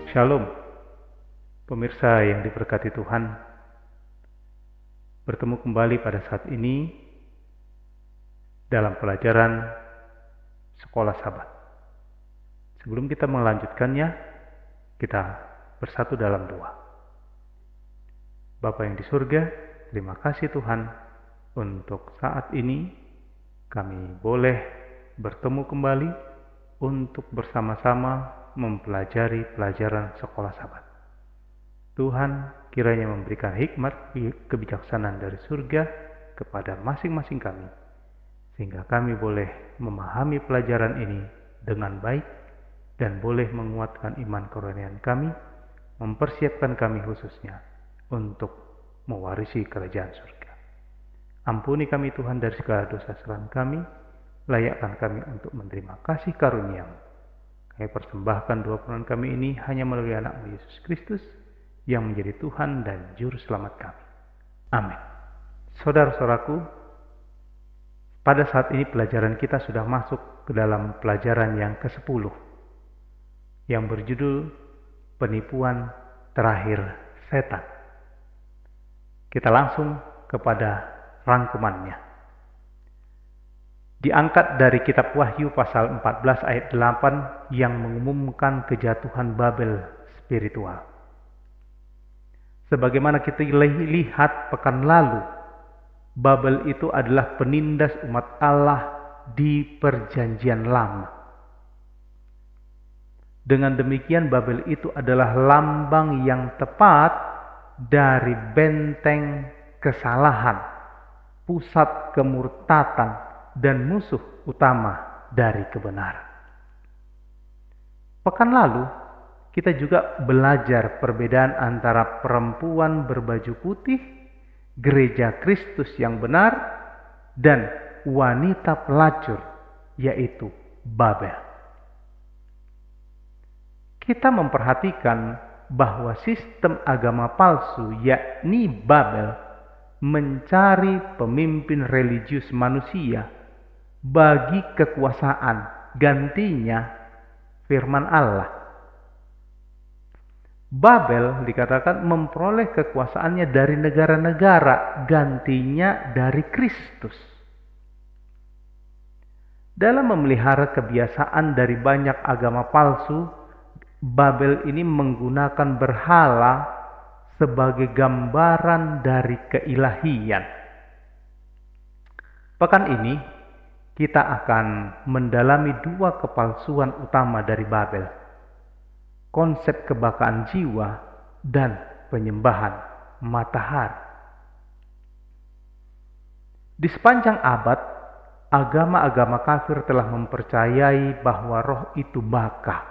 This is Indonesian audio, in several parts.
Shalom, pemirsa yang diberkati Tuhan. Bertemu kembali pada saat ini dalam pelajaran Sekolah Sabat. Sebelum kita melanjutkannya, kita bersatu dalam doa. Bapa yang di surga, terima kasih Tuhan untuk saat ini kami boleh bertemu kembali untuk bersama-sama mempelajari pelajaran Sekolah Sabat. Tuhan kiranya memberikan hikmat kebijaksanaan dari surga kepada masing-masing kami, sehingga kami boleh memahami pelajaran ini dengan baik dan boleh menguatkan iman kerohanian kami, mempersiapkan kami khususnya untuk mewarisi kerajaan surga. Ampuni kami Tuhan dari segala dosa kesalahan kami, layakkan kami untuk menerima kasih karunia-Mu. Kami persembahkan dua peran kami ini hanya melalui anak-Mu Yesus Kristus, yang menjadi Tuhan dan Juru Selamat kami. Amin. Saudara-saudaraku, pada saat ini pelajaran kita sudah masuk ke dalam pelajaran yang ke-10 yang berjudul Penipuan Terakhir Setan. Kita langsung kepada rangkumannya. Diangkat dari kitab Wahyu pasal 14 ayat 8 yang mengumumkan kejatuhan Babel spiritual. Sebagaimana kita lihat pekan lalu, Babel itu adalah penindas umat Allah di Perjanjian Lama. Dengan demikian Babel itu adalah lambang yang tepat dari benteng kesalahan, pusat kemurtatan, dan musuh utama dari kebenaran. Pekan lalu, kita juga belajar perbedaan antara perempuan berbaju putih, gereja Kristus yang benar, dan wanita pelacur, yaitu Babel. Kita memperhatikan bahwa sistem agama palsu, yakni Babel, mencari pemimpin religius manusia bagi kekuasaan gantinya firman Allah. Babel dikatakan memperoleh kekuasaannya dari negara-negara, gantinya dari Kristus. Dalam memelihara kebiasaan dari banyak agama palsu, Babel ini menggunakan berhala sebagai gambaran dari keilahian. Pekan ini kita akan mendalami dua kepalsuan utama dari Babel: konsep kebakaan jiwa dan penyembahan matahari. Di sepanjang abad, agama-agama kafir telah mempercayai bahwa roh itu baka.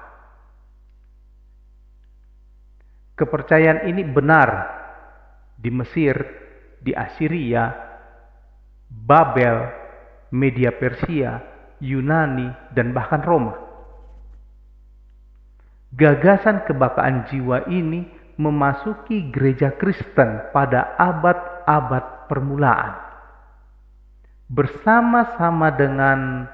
Kepercayaan ini benar di Mesir, di Assyria, Babel, Media Persia, Yunani, dan bahkan Roma. Gagasan kebakaan jiwa ini memasuki gereja Kristen pada abad-abad permulaan. Bersama-sama dengan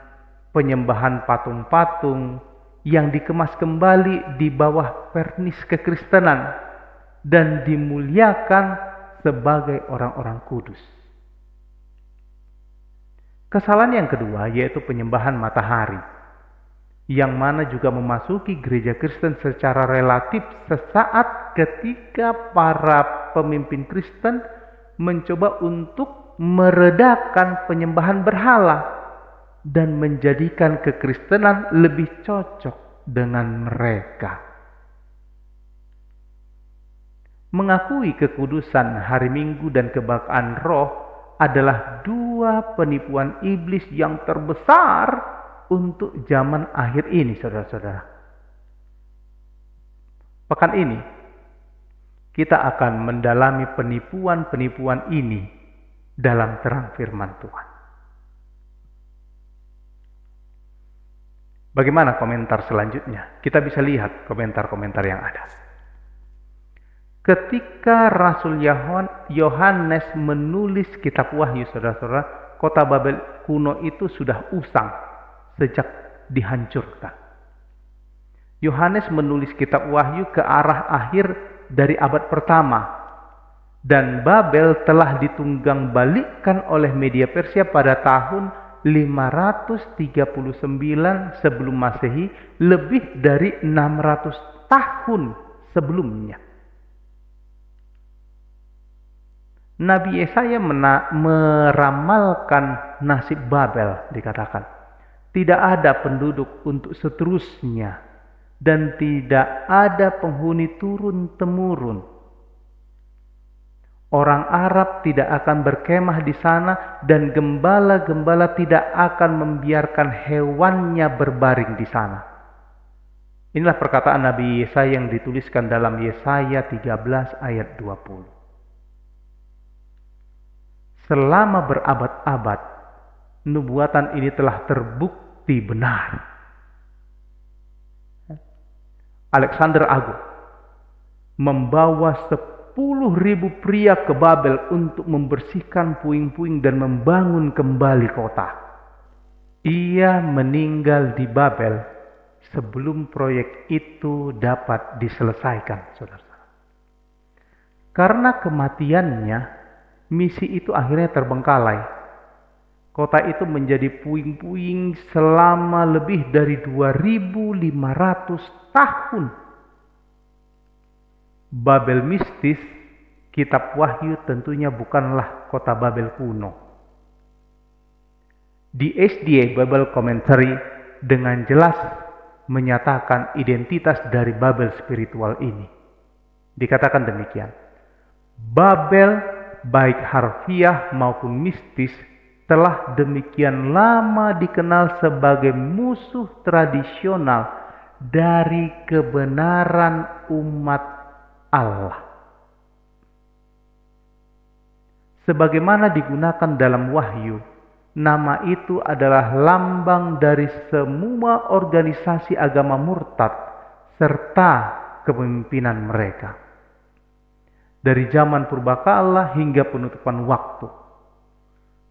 penyembahan patung-patung yang dikemas kembali di bawah pernis kekristenan dan dimuliakan sebagai orang-orang kudus. Kesalahan yang kedua yaitu penyembahan matahari, yang mana juga memasuki gereja Kristen secara relatif sesaat ketika para pemimpin Kristen mencoba untuk meredakan penyembahan berhala dan menjadikan kekristenan lebih cocok dengan mereka. Mengakui kekudusan hari Minggu dan kebakaan roh adalah dua penipuan iblis yang terbesar untuk zaman akhir ini, saudara-saudara. Pekan ini kita akan mendalami penipuan-penipuan ini dalam terang firman Tuhan. Bagaimana komentar selanjutnya? Kita bisa lihat komentar-komentar yang ada. Ketika Rasul Yohanes menulis kitab Wahyu, saudara-saudara, kota Babel kuno itu sudah usang sejak dihancurkan. Yohanes menulis kitab Wahyu ke arah akhir dari abad pertama, dan Babel telah ditunggang-balikkan oleh media Persia pada tahun 539 sebelum Masehi, lebih dari 600 tahun sebelumnya. Nabi Yesaya meramalkan nasib Babel, dikatakan tidak ada penduduk untuk seterusnya dan tidak ada penghuni turun-temurun. Orang Arab tidak akan berkemah di sana dan gembala-gembala tidak akan membiarkan hewannya berbaring di sana. Inilah perkataan Nabi Yesaya yang dituliskan dalam Yesaya 13 ayat 20. Selama berabad-abad, nubuatan ini telah terbukti benar. Alexander Agung membawa 10.000 pria ke Babel untuk membersihkan puing-puing dan membangun kembali kota. Ia meninggal di Babel sebelum proyek itu dapat diselesaikan, saudara. Karena kematiannya, misi itu akhirnya terbengkalai. Kota itu menjadi puing-puing selama lebih dari 2.500 tahun. Babel mistis, kitab Wahyu tentunya bukanlah kota Babel kuno. Di SDA Bible Commentary dengan jelas menyatakan identitas dari Babel spiritual ini. Dikatakan demikian, Babel baik harfiah maupun mistis telah demikian lama dikenal sebagai musuh tradisional dari kebenaran umat Allah. Sebagaimana digunakan dalam Wahyu, nama itu adalah lambang dari semua organisasi agama murtad serta kepemimpinan mereka. Dari zaman purbakala hingga penutupan waktu,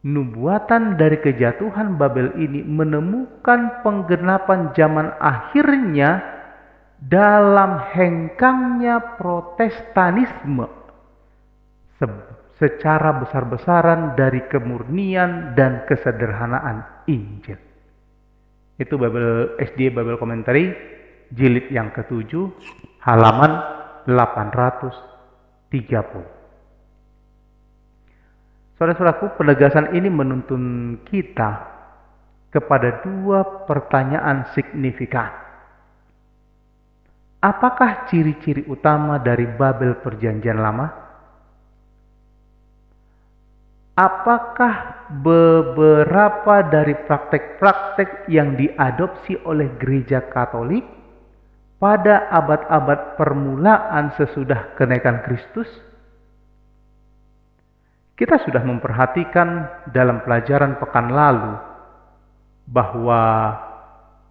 nubuatan dari kejatuhan Babel ini menemukan penggenapan zaman akhirnya dalam hengkangnya Protestanisme secara besar-besaran dari kemurnian dan kesederhanaan Injil. Itu SDA Bible Commentary jilid yang ke-7 halaman 830. Saudara-saudaraku, penegasan ini menuntun kita kepada dua pertanyaan signifikan. Apakah ciri-ciri utama dari Babel Perjanjian Lama? Apakah beberapa dari praktek-praktek yang diadopsi oleh Gereja Katolik pada abad-abad permulaan sesudah kenaikan Kristus? Kita sudah memperhatikan dalam pelajaran pekan lalu bahwa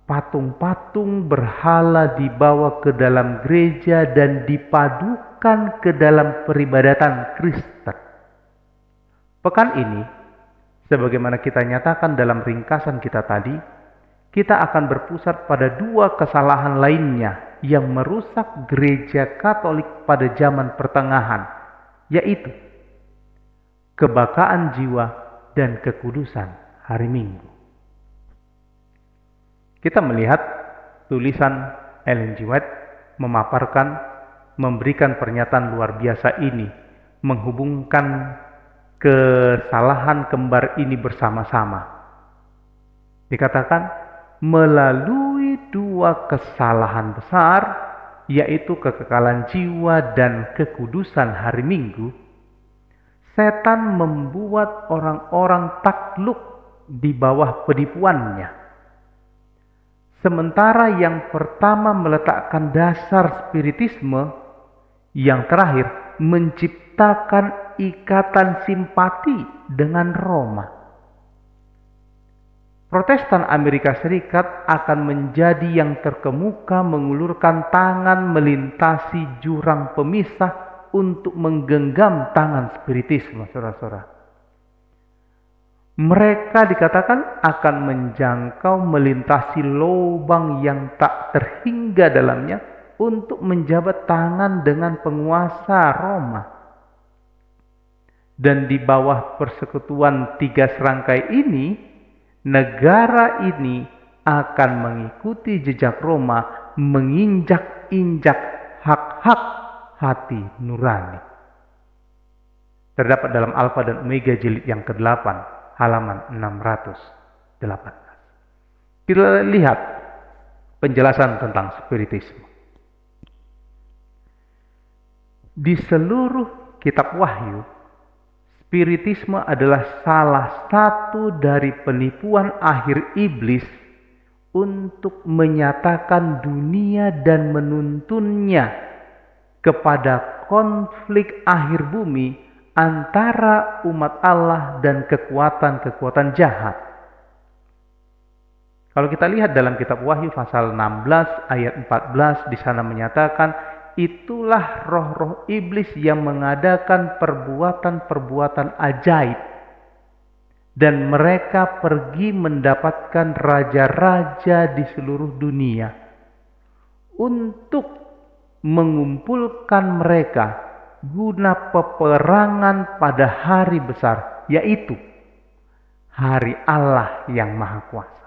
patung-patung berhala dibawa ke dalam gereja dan dipadukan ke dalam peribadatan Kristen. Pekan ini, sebagaimana kita nyatakan dalam ringkasan kita tadi, kita akan berpusat pada dua kesalahan lainnya yang merusak gereja Katolik pada zaman pertengahan, yaitu kebakaan jiwa dan kekudusan hari Minggu. Kita melihat tulisan Ellen G. White memberikan pernyataan luar biasa ini, menghubungkan kesalahan kembar ini bersama-sama. Dikatakan, melalui dua kesalahan besar, yaitu kekekalan jiwa dan kekudusan hari Minggu, setan membuat orang-orang takluk di bawah penipuannya. Sementara yang pertama meletakkan dasar spiritisme, yang terakhir menciptakan ikatan simpati dengan Roma. Protestan Amerika Serikat akan menjadi yang terkemuka mengulurkan tangan melintasi jurang pemisah untuk menggenggam tangan spiritisme, saudara-saudara. Mereka dikatakan akan menjangkau melintasi lubang yang tak terhingga dalamnya untuk menjabat tangan dengan penguasa Roma. Dan di bawah persekutuan tiga serangkai ini, negara ini akan mengikuti jejak Roma, menginjak-injak hak-hak hati nurani. Terdapat dalam Alfa dan Omega jilid yang ke-8, halaman 618. Kita lihat penjelasan tentang spiritisme. Di seluruh kitab Wahyu, spiritisme adalah salah satu dari penipuan akhir iblis untuk menyatakan dunia dan menuntunnya kepada konflik akhir bumi antara umat Allah dan kekuatan-kekuatan jahat. Kalau kita lihat dalam kitab Wahyu pasal 16 ayat 14, di sana menyatakan, itulah roh-roh iblis yang mengadakan perbuatan-perbuatan ajaib, dan mereka pergi mendapatkan raja-raja di seluruh dunia untuk mengumpulkan mereka guna peperangan pada hari besar, yaitu hari Allah yang Maha Kuasa.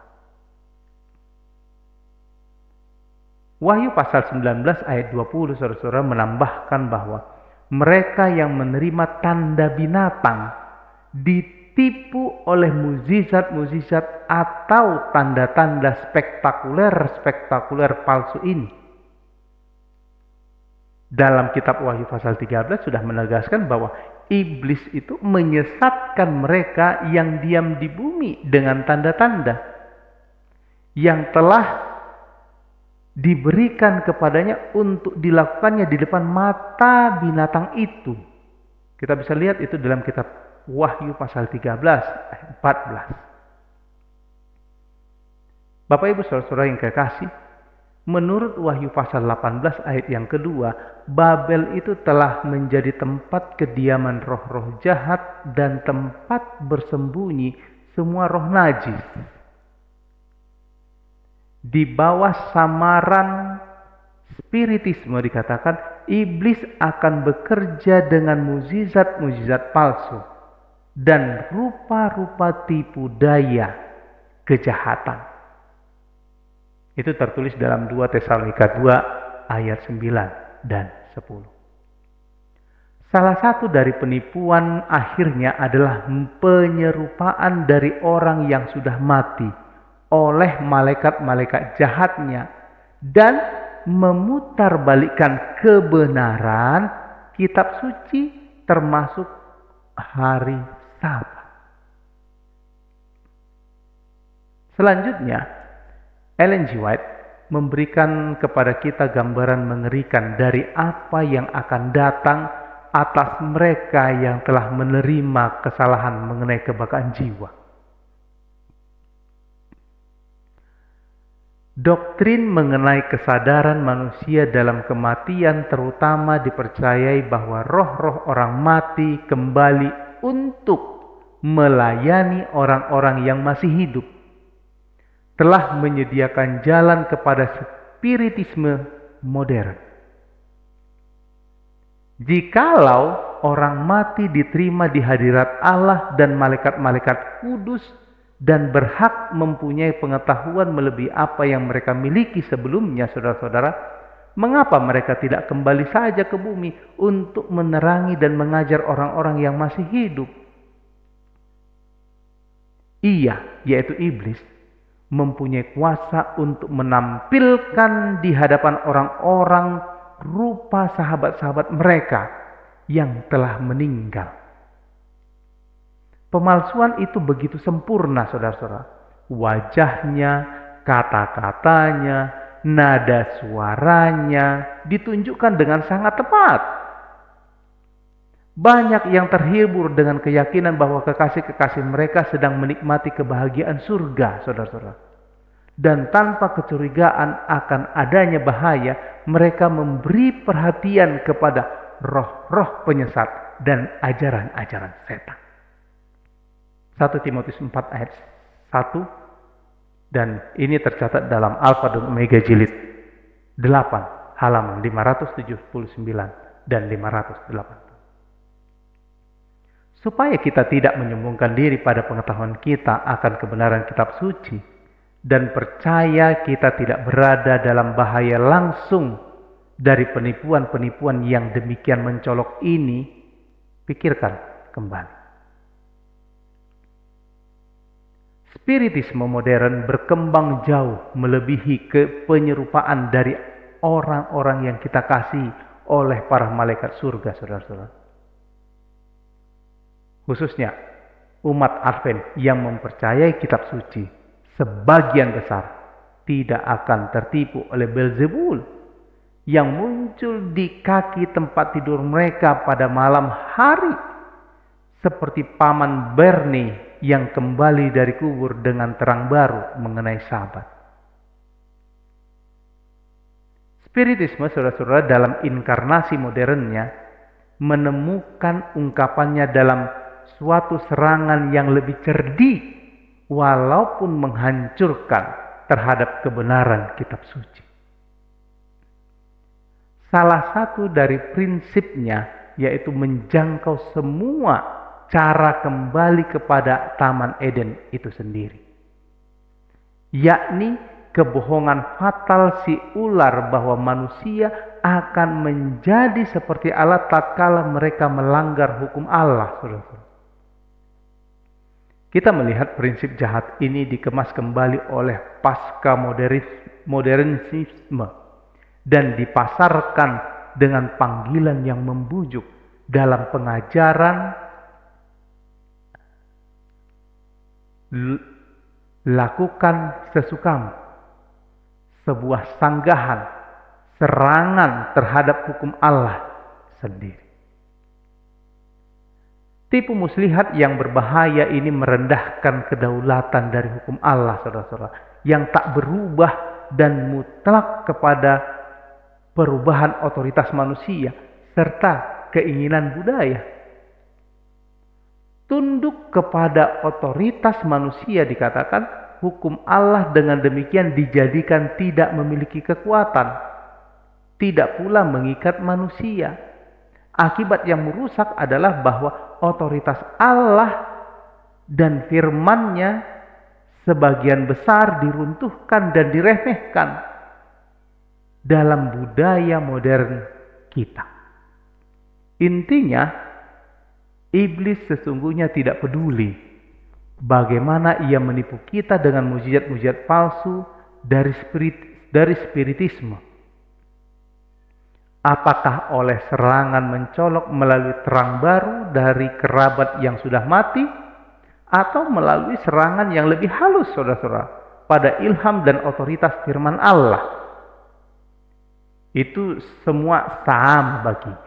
Wahyu pasal 19 ayat 20, saudara-saudara, menambahkan bahwa mereka yang menerima tanda binatang ditipu oleh mukjizat-mukjizat atau tanda-tanda spektakuler palsu ini. Dalam kitab Wahyu pasal 13 sudah menegaskan bahwa iblis itu menyesatkan mereka yang diam di bumi dengan tanda-tanda yang telah diberikan kepadanya untuk dilakukannya di depan mata binatang itu. Kita bisa lihat itu dalam kitab Wahyu pasal 13 ayat 14. Bapak Ibu saudara-saudara yang kekasih, menurut Wahyu pasal 18 ayat yang kedua, Babel itu telah menjadi tempat kediaman roh-roh jahat dan tempat bersembunyi semua roh najis. Di bawah samaran spiritisme dikatakan iblis akan bekerja dengan mukjizat-mukjizat palsu dan rupa-rupa tipu daya kejahatan. Itu tertulis dalam 2 Tesalonika 2 ayat 9 dan 10. Salah satu dari penipuan akhirnya adalah penyerupaan dari orang yang sudah mati oleh malaikat-malaikat jahatnya dan memutarbalikkan kebenaran kitab suci termasuk hari Sabat. Selanjutnya, Ellen G. White memberikan kepada kita gambaran mengerikan dari apa yang akan datang atas mereka yang telah menerima kesalahan mengenai kebakaran jiwa. Doktrin mengenai kesadaran manusia dalam kematian terutama dipercayai bahwa roh-roh orang mati kembali untuk melayani orang-orang yang masih hidup, telah menyediakan jalan kepada spiritisme modern. Jikalau orang mati diterima di hadirat Allah dan malaikat-malaikat kudus dan berhak mempunyai pengetahuan melebihi apa yang mereka miliki sebelumnya, saudara-saudara, mengapa mereka tidak kembali saja ke bumi untuk menerangi dan mengajar orang-orang yang masih hidup? Ia, yaitu iblis, mempunyai kuasa untuk menampilkan di hadapan orang-orang rupa sahabat-sahabat mereka yang telah meninggal. Pemalsuan itu begitu sempurna, saudara-saudara. Wajahnya, kata-katanya, nada suaranya ditunjukkan dengan sangat tepat. Banyak yang terhibur dengan keyakinan bahwa kekasih-kekasih mereka sedang menikmati kebahagiaan surga, saudara-saudara. Dan tanpa kecurigaan akan adanya bahaya, mereka memberi perhatian kepada roh-roh penyesat dan ajaran-ajaran setan. 1 Timotius 4 ayat 1, dan ini tercatat dalam Alfa dan Omega jilid 8 halaman 579 dan 580. Supaya kita tidak menyombongkan diri pada pengetahuan kita akan kebenaran kitab suci dan percaya kita tidak berada dalam bahaya langsung dari penipuan-penipuan yang demikian mencolok ini, pikirkan kembali. Spiritisme modern berkembang jauh melebihi kepenyerupaan dari orang-orang yang kita kasih oleh para malaikat surga, saudara-saudara. Khususnya umat Advent yang mempercayai kitab suci, sebagian besar tidak akan tertipu oleh Beelzebul yang muncul di kaki tempat tidur mereka pada malam hari, seperti paman Bernie yang kembali dari kubur dengan terang baru mengenai Sabat. Spiritisme, saudara-saudara, dalam inkarnasi modernnya menemukan ungkapannya dalam suatu serangan yang lebih cerdik walaupun menghancurkan terhadap kebenaran kitab suci. Salah satu dari prinsipnya yaitu menjangkau semua cara kembali kepada Taman Eden itu sendiri, yakni kebohongan fatal si ular bahwa manusia akan menjadi seperti Allah tatkala mereka melanggar hukum Allah, saudara-saudara. Kita melihat prinsip jahat ini dikemas kembali oleh pasca modernisme dan dipasarkan dengan panggilan yang membujuk dalam pengajaran lakukan sesukamu, sebuah sanggahan, serangan terhadap hukum Allah sendiri. Tipu muslihat yang berbahaya ini merendahkan kedaulatan dari hukum Allah, saudara-saudara, yang tak berubah dan mutlak kepada perubahan otoritas manusia serta keinginan budaya. Tunduk kepada otoritas manusia dikatakan hukum Allah dengan demikian dijadikan tidak memiliki kekuatan, tidak pula mengikat manusia. Akibat yang merusak adalah bahwa otoritas Allah dan firman-Nya sebagian besar diruntuhkan dan diremehkan dalam budaya modern kita. Intinya, iblis sesungguhnya tidak peduli bagaimana ia menipu kita dengan mujizat-mujizat palsu dari spiritisme. Apakah oleh serangan mencolok melalui terang baru dari kerabat yang sudah mati, atau melalui serangan yang lebih halus, saudara-saudara, pada ilham dan otoritas firman Allah. Itu semua sama baginya.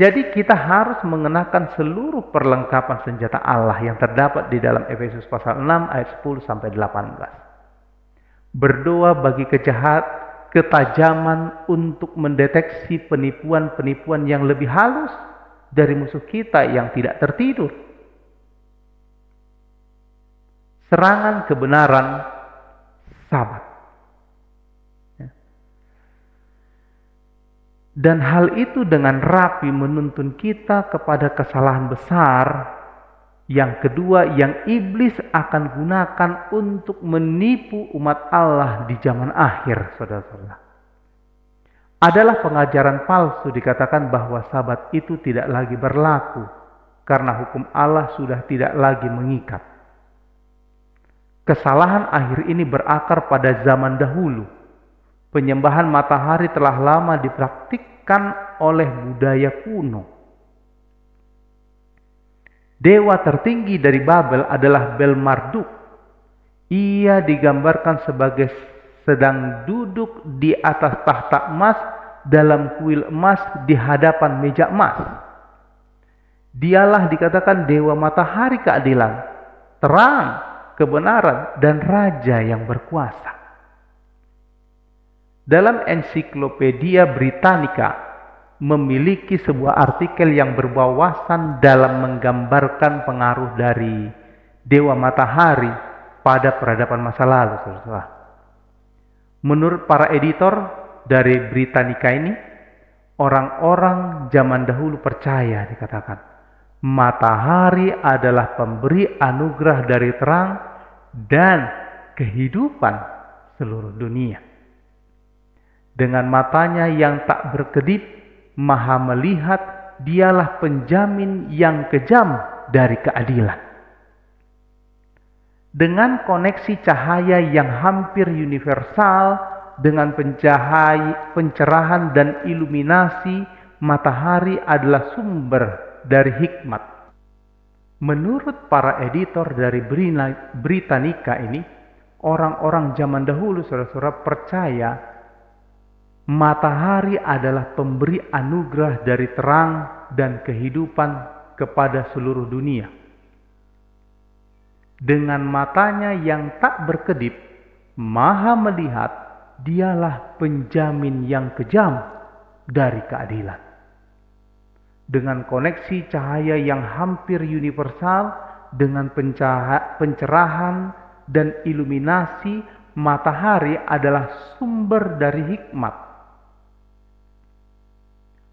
Jadi kita harus mengenakan seluruh perlengkapan senjata Allah yang terdapat di dalam Efesus pasal 6 ayat 10 sampai 18. Berdoa bagi ketajaman untuk mendeteksi penipuan-penipuan yang lebih halus dari musuh kita yang tidak tertidur. Serangan kebenaran Sabat. Dan hal itu dengan rapi menuntun kita kepada kesalahan besar yang kedua yang iblis akan gunakan untuk menipu umat Allah di zaman akhir, saudara-saudara. Adalah pengajaran palsu dikatakan bahwa Sabat itu tidak lagi berlaku karena hukum Allah sudah tidak lagi mengikat. Kesalahan akhir ini berakar pada zaman dahulu. Penyembahan matahari telah lama dipraktikkan oleh budaya kuno. Dewa tertinggi dari Babel adalah Bel-Marduk. Ia digambarkan sebagai sedang duduk di atas tahta emas dalam kuil emas di hadapan meja emas. Dialah dikatakan dewa matahari keadilan, terang, kebenaran, dan raja yang berkuasa. Dalam ensiklopedia Britannica memiliki sebuah artikel yang berwawasan dalam menggambarkan pengaruh dari dewa matahari pada peradaban masa lalu, saudara. Menurut para editor dari Britannica ini, orang-orang zaman dahulu percaya, dikatakan, matahari adalah pemberi anugerah dari terang dan kehidupan seluruh dunia. Dengan matanya yang tak berkedip, maha melihat, dialah penjamin yang kejam dari keadilan. Dengan koneksi cahaya yang hampir universal, dengan pencerahan dan iluminasi, matahari adalah sumber dari hikmat. Menurut para editor dari Britannica ini, orang-orang zaman dahulu, saudara-saudara, percaya matahari adalah pemberi anugerah dari terang dan kehidupan kepada seluruh dunia. Dengan matanya yang tak berkedip, maha melihat, dialah penjamin yang kejam dari keadilan. Dengan koneksi cahaya yang hampir universal, dengan pencerahan dan iluminasi, matahari adalah sumber dari hikmat.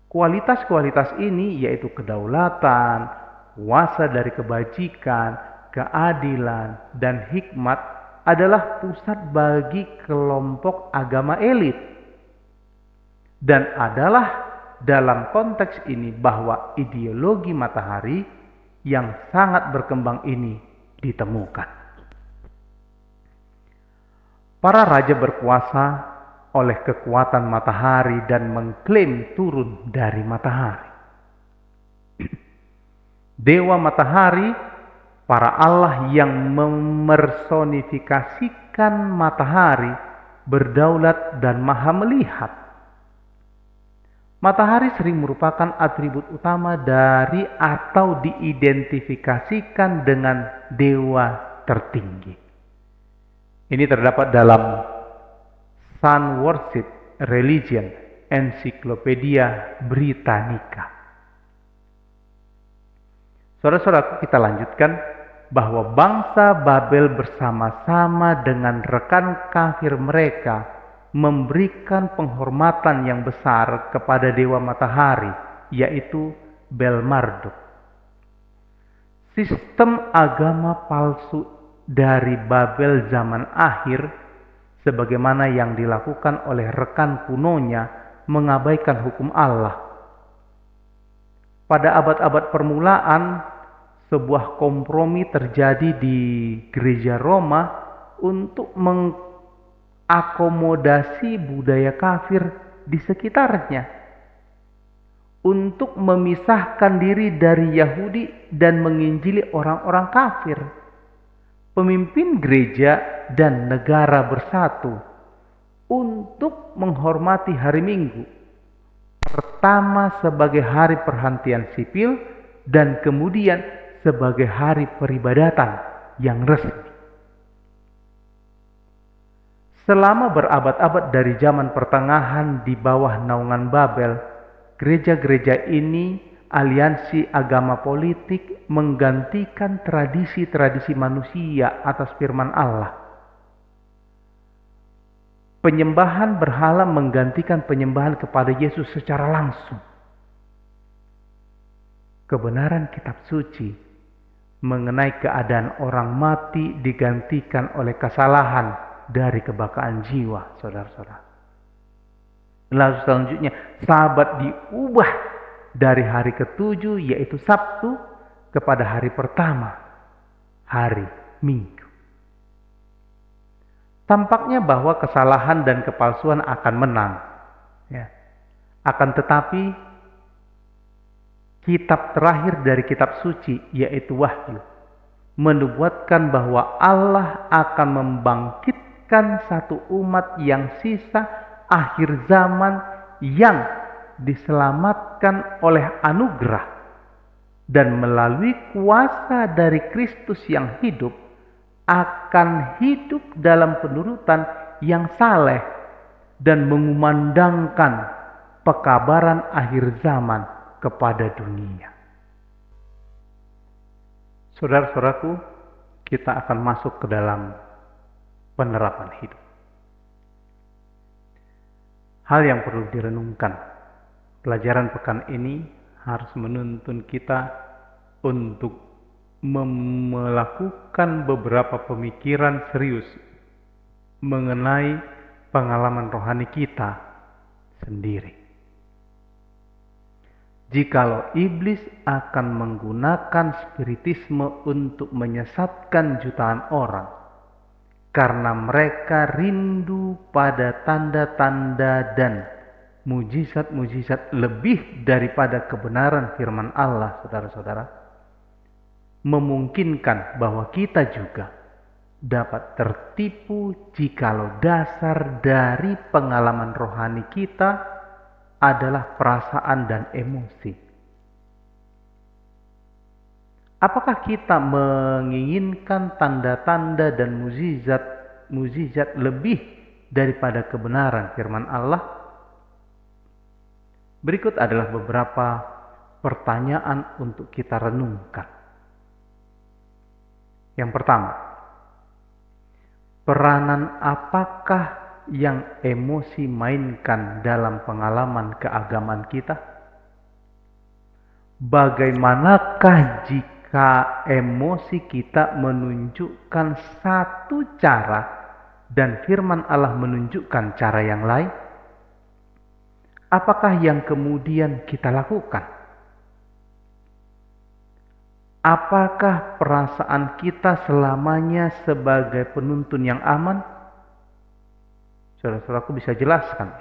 Kualitas-kualitas ini yaitu kedaulatan, kuasa dari kebajikan, keadilan, dan hikmat adalah pusat bagi kelompok agama elit. Dan adalah dalam konteks ini bahwa ideologi matahari yang sangat berkembang ini ditemukan. Para raja berkuasa oleh kekuatan matahari dan mengklaim turun dari matahari. Dewa matahari, para Allah yang memersonifikasikan matahari, berdaulat dan maha melihat. Matahari sering merupakan atribut utama dari atau diidentifikasikan dengan dewa tertinggi. Ini terdapat dalam Sun Worship Religion, Encyclopedia Britannica. Saudara-saudara, kita lanjutkan bahwa bangsa Babel bersama-sama dengan rekan kafir mereka memberikan penghormatan yang besar kepada dewa matahari, yaitu Bel-Marduk. Sistem agama palsu dari Babel zaman akhir, sebagaimana yang dilakukan oleh rekan kunonya, mengabaikan hukum Allah. Pada abad-abad permulaan, sebuah kompromi terjadi di gereja Roma untuk mengakomodasi budaya kafir di sekitarnya, untuk memisahkan diri dari Yahudi dan menginjili orang-orang kafir. Pemimpin gereja dan negara bersatu untuk menghormati hari Minggu, pertama sebagai hari perhentian sipil dan kemudian sebagai hari peribadatan yang resmi. Selama berabad-abad dari zaman pertengahan di bawah naungan Babel, gereja-gereja ini, aliansi agama politik, menggantikan tradisi-tradisi manusia atas firman Allah. Penyembahan berhala menggantikan penyembahan kepada Yesus secara langsung. Kebenaran kitab suci mengenai keadaan orang mati digantikan oleh kesalahan dari kebakaran jiwa, saudara-saudara. Lalu selanjutnya, Sabat diubah dari hari ke-7, yaitu Sabtu, kepada hari pertama, hari Minggu. Tampaknya bahwa kesalahan dan kepalsuan akan menang. Ya. Akan tetapi, kitab terakhir dari kitab suci, yaitu Wahyu, menubuatkan bahwa Allah akan membangkitkan satu umat yang sisa akhir zaman yang diselamatkan oleh anugerah dan melalui kuasa dari Kristus yang hidup akan hidup dalam penurutan yang saleh dan mengumandangkan pekabaran akhir zaman kepada dunia. Saudara-saudaraku, kita akan masuk ke dalam penerapan hidup. Hal yang perlu direnungkan, pelajaran pekan ini harus menuntun kita untuk melakukan beberapa pemikiran serius mengenai pengalaman rohani kita sendiri. Jikalau iblis akan menggunakan spiritisme untuk menyesatkan jutaan orang, karena mereka rindu pada tanda-tanda dan mujizat-mujizat lebih daripada kebenaran firman Allah, saudara-saudara, memungkinkan bahwa kita juga dapat tertipu jikalau dasar dari pengalaman rohani kita adalah perasaan dan emosi. Apakah kita menginginkan tanda-tanda dan mujizat lebih daripada kebenaran firman Allah? Berikut adalah beberapa pertanyaan untuk kita renungkan. Yang pertama, peranan apakah yang emosi mainkan dalam pengalaman keagamaan kita? Bagaimanakah jika emosi kita menunjukkan satu cara dan firman Allah menunjukkan cara yang lain? Apakah yang kemudian kita lakukan? Apakah perasaan kita selamanya sebagai penuntun yang aman? Saudara-saudaraku bisa jelaskan.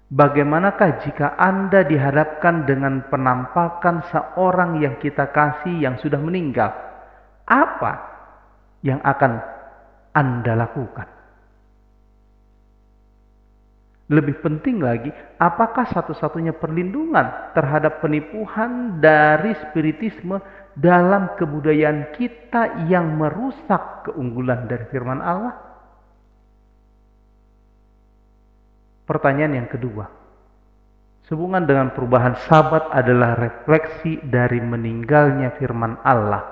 Bagaimanakah jika Anda dihadapkan dengan penampakan seorang yang kita kasih yang sudah meninggal? Apa yang akan Anda lakukan? Lebih penting lagi, apakah satu-satunya perlindungan terhadap penipuan dari spiritisme dalam kebudayaan kita yang merusak keunggulan dari firman Allah? Pertanyaan yang kedua, sehubungan dengan perubahan Sabat adalah refleksi dari meninggalnya firman Allah.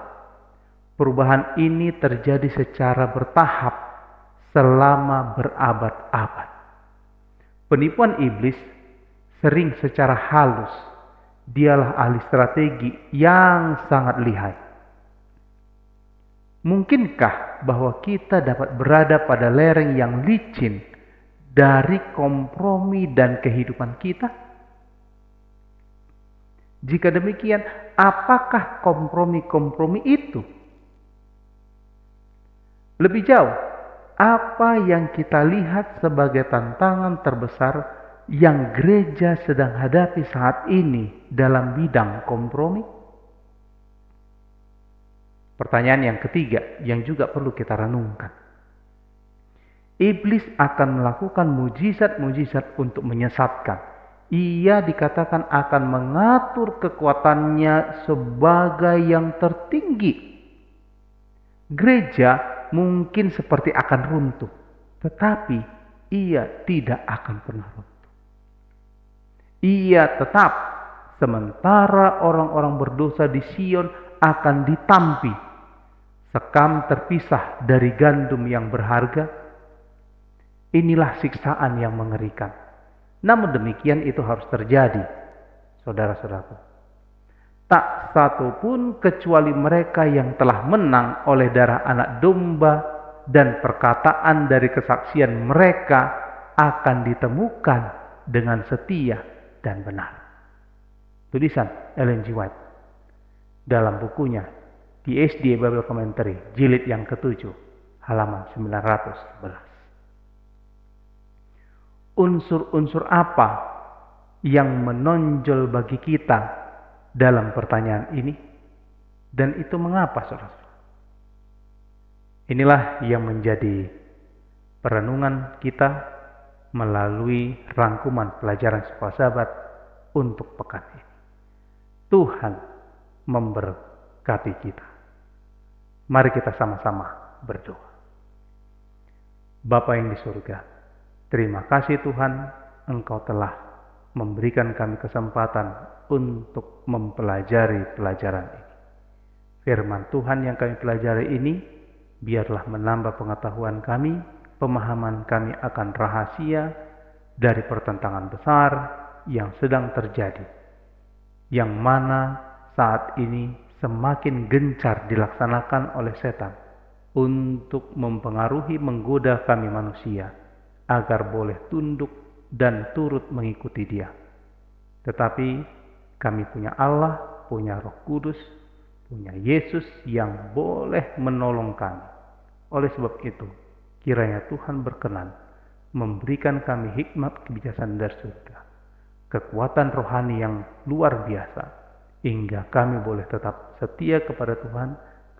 Perubahan ini terjadi secara bertahap selama berabad-abad. Penipuan iblis sering secara halus. Dialah ahli strategi yang sangat lihai. Mungkinkah bahwa kita dapat berada pada lereng yang licin dari kompromi dan kehidupan kita? Jika demikian, apakah kompromi-kompromi itu? Lebih jauh, apa yang kita lihat sebagai tantangan terbesar yang gereja sedang hadapi saat ini dalam bidang kompromi? Pertanyaan yang ketiga yang juga perlu kita renungkan. Iblis akan melakukan mujizat-mujizat untuk menyesatkan. Ia dikatakan akan mengatur kekuatannya sebagai yang tertinggi. Gereja mungkin seperti akan runtuh, tetapi ia tidak akan pernah runtuh. Ia tetap, sementara orang-orang berdosa di Sion akan ditampi, sekam terpisah dari gandum yang berharga. Inilah siksaan yang mengerikan. Namun demikian itu harus terjadi, saudara-saudaraku. Tak satu pun kecuali mereka yang telah menang oleh darah anak domba dan perkataan dari kesaksian mereka akan ditemukan dengan setia dan benar. Tulisan Ellen G. White dalam bukunya The SDA Bible Commentary, jilid yang ke-7, halaman 911. Unsur-unsur apa yang menonjol bagi kita dalam pertanyaan ini? Dan itu mengapa, saudara? Inilah yang menjadi perenungan kita melalui rangkuman pelajaran sekolah Sabat untuk pekan ini. Tuhan memberkati kita. Mari kita sama-sama berdoa. Bapa yang di surga, terima kasih Tuhan Engkau telah memberikan kami kesempatan untuk mempelajari pelajaran ini. Firman Tuhan yang kami pelajari ini biarlah menambah pengetahuan kami, pemahaman kami akan rahasia dari pertentangan besar yang sedang terjadi, yang mana saat ini semakin gencar dilaksanakan oleh setan untuk mempengaruhi, menggoda kami manusia agar boleh tunduk dan turut mengikuti Dia. Tetapi kami punya Allah, punya Roh Kudus, punya Yesus yang boleh menolong kami. Oleh sebab itu, kiranya Tuhan berkenan memberikan kami hikmat kebijaksanaan dari surga, kekuatan rohani yang luar biasa, hingga kami boleh tetap setia kepada Tuhan,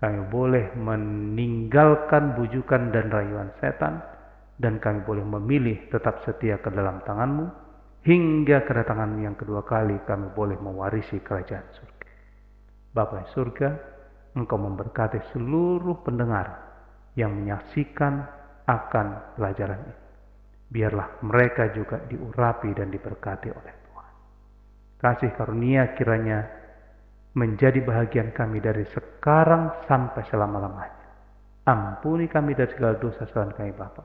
kami boleh meninggalkan bujukan dan rayuan setan, dan kami boleh memilih tetap setia ke dalam tangan-Mu, hingga kedatangan yang kedua kali kami boleh mewarisi kerajaan surga. Bapa di surga, Engkau memberkati seluruh pendengar yang menyaksikan akan pelajaran ini. Biarlah mereka juga diurapi dan diberkati oleh Tuhan. Kasih karunia kiranya menjadi bahagian kami dari sekarang sampai selama-lamanya. Ampuni kami dari segala dosa kesalahan kami Bapa.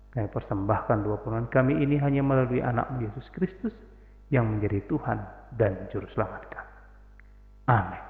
Kami persembahkan dua permohonan kami ini hanya melalui anak Yesus Kristus yang menjadi Tuhan dan Juru Selamat kami. Amin.